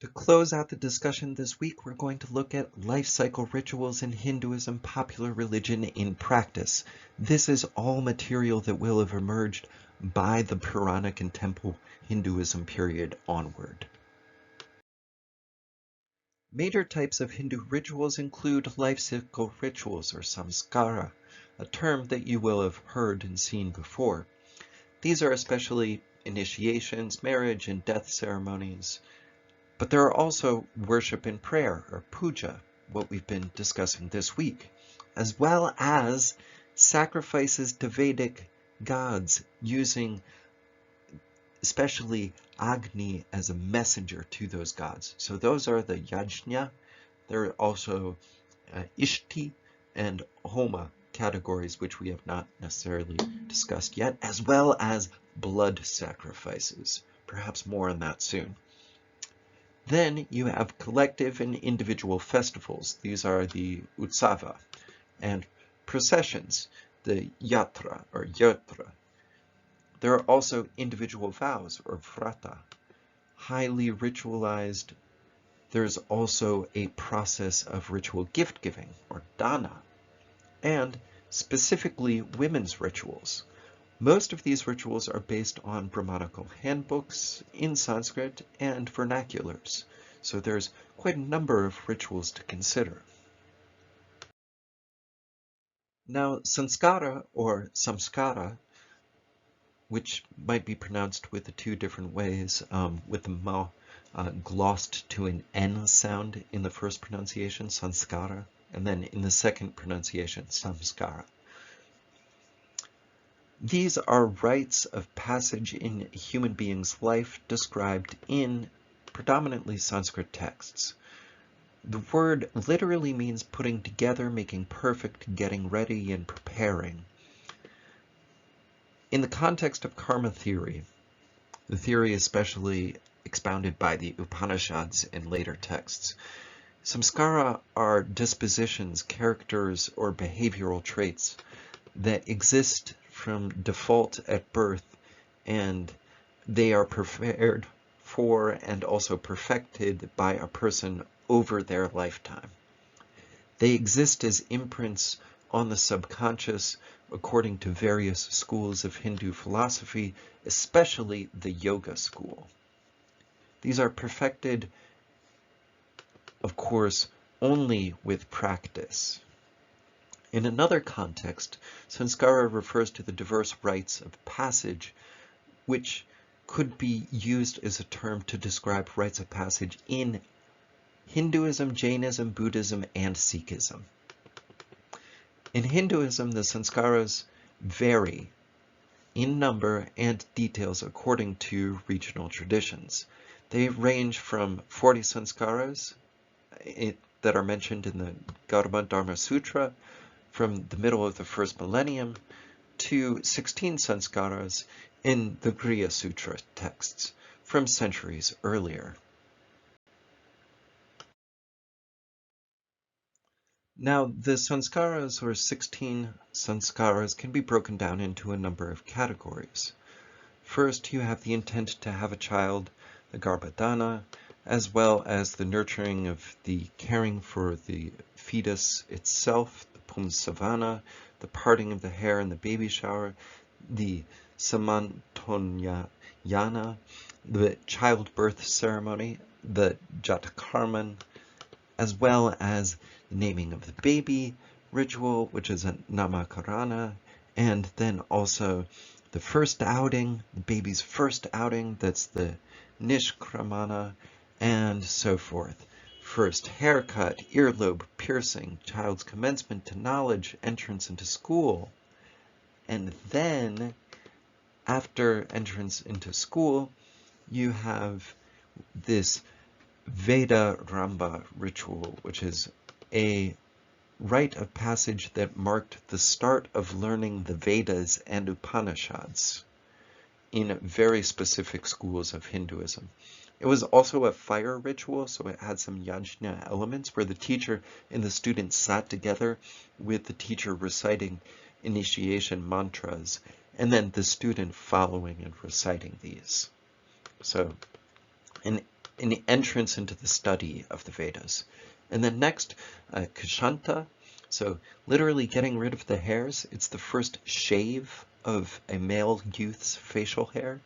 To close out the discussion this week, we're going to look at life cycle rituals in Hinduism, popular religion in practice. This is all material that will have emerged by the Puranic and Temple Hinduism period onward. Major types of Hindu rituals include life cycle rituals, or samskara, a term that you will have heard and seen before. These are especially initiations, marriage, and death ceremonies. But there are also worship and prayer, or puja, what we've been discussing this week, as well as sacrifices to Vedic gods using especially Agni as a messenger to those gods. So those are the yajna. There are also ishti and homa categories, which we have not necessarily discussed yet, as well as blood sacrifices. Perhaps more on that soon. Then you have collective and individual festivals. These are the utsava, and processions, the yatra or yatra. There are also individual vows, or vrata, highly ritualized. There's also a process of ritual gift giving, or dana, and specifically women's rituals. Most of these rituals are based on Brahmanical handbooks in Sanskrit and vernaculars, so there's quite a number of rituals to consider. Now, sanskara or samskara, which might be pronounced with the two different ways, with the ma glossed to an N sound in the first pronunciation, sanskara, and then in the second pronunciation, samskara. These are rites of passage in a human being's life described in predominantly Sanskrit texts. The word literally means putting together, making perfect, getting ready, and preparing. In the context of karma theory, the theory especially expounded by the Upanishads in later texts, samskara are dispositions, characters, or behavioral traits that exist from default at birth, and they are prepared for and also perfected by a person over their lifetime. They exist as imprints on the subconscious according to various schools of Hindu philosophy, especially the yoga school. These are perfected, of course, only with practice. In another context, sanskara refers to the diverse rites of passage, which could be used as a term to describe rites of passage in Hinduism, Jainism, Buddhism, and Sikhism. In Hinduism, the sanskaras vary in number and details according to regional traditions. They range from 40 sanskaras that are mentioned in the Gautama Dharma Sutra from the middle of the first millennium to 16 sanskaras in the Griya Sutra texts from centuries earlier. Now, the sanskaras, or 16 sanskaras, can be broken down into a number of categories. First, you have the intent to have a child, the garbhadana, as well as the nurturing of the caring for the fetus itself, the pumsavana, the parting of the hair in the baby shower, the samantonyana, the childbirth ceremony, the jatakarman, as well as the naming of the baby ritual, which is a namakarana, and then also the first outing, the baby's first outing, that's the nishkramana, and so forth. First haircut, earlobe piercing, child's commencement to knowledge, entrance into school. And then, after entrance into school, you have this Veda Ramba ritual, which is a rite of passage that marked the start of learning the Vedas and Upanishads in very specific schools of Hinduism. It was also a fire ritual, so it had some yajna elements where the teacher and the student sat together with the teacher reciting initiation mantras, and then the student following and reciting these. So an an entrance into the study of the Vedas. And then next, Kshanta, so literally getting rid of the hairs. It's the first shave of a male youth's facial hair.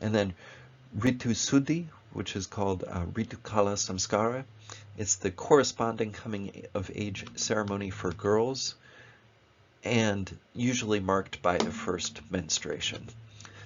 And then Ritu Suddhi, which is called Ritukala Samskara. It's the corresponding coming of age ceremony for girls, and usually marked by the first menstruation.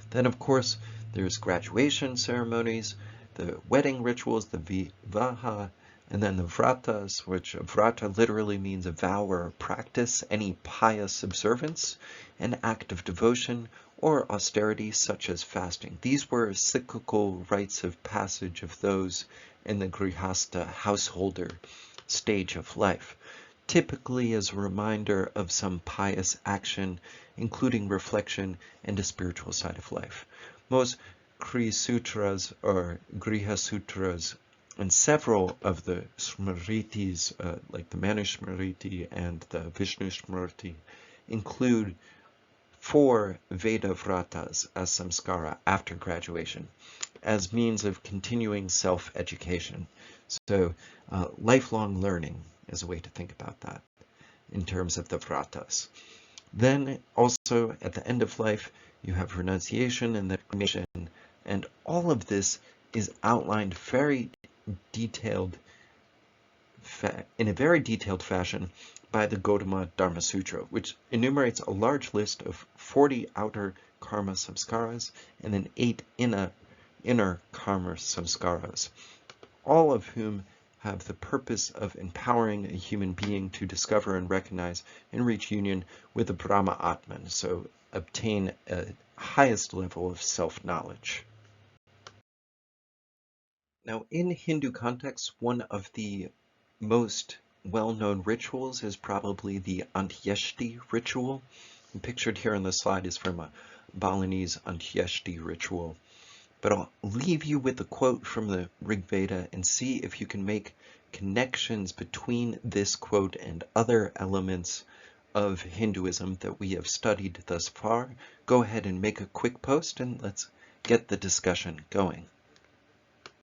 Then, of course, there's graduation ceremonies, the wedding rituals, the vivaha, and then the vratas, which vrata literally means a vow or a practice, any pious observance, an act of devotion, or austerity such as fasting. These were cyclical rites of passage of those in the grihasta householder stage of life, typically as a reminder of some pious action, including reflection and a spiritual side of life. Most Kriya Sutras or Griha Sutras and several of the Smritis, like the Manu Smriti and the Vishnu Smriti, include 4 Veda Vratas as samskara after graduation, as means of continuing self-education. So lifelong learning is a way to think about that in terms of the vratas. Then also at the end of life, you have renunciation and then cremation, and all of this is outlined very detailed in a very detailed fashion by the Gautama Dharma Sutra, which enumerates a large list of 40 outer karma samskaras and then 8 inner karma samskaras, all of whom have the purpose of empowering a human being to discover and recognize and reach union with the Brahma Atman, so obtain a highest level of self-knowledge. Now, in Hindu context, one of the most well-known rituals is probably the Antyeshti ritual. And pictured here on the slide is from a Balinese Antyeshti ritual. But I'll leave you with a quote from the Rig Veda and see if you can make connections between this quote and other elements of Hinduism that we have studied thus far. Go ahead and make a quick post and let's get the discussion going.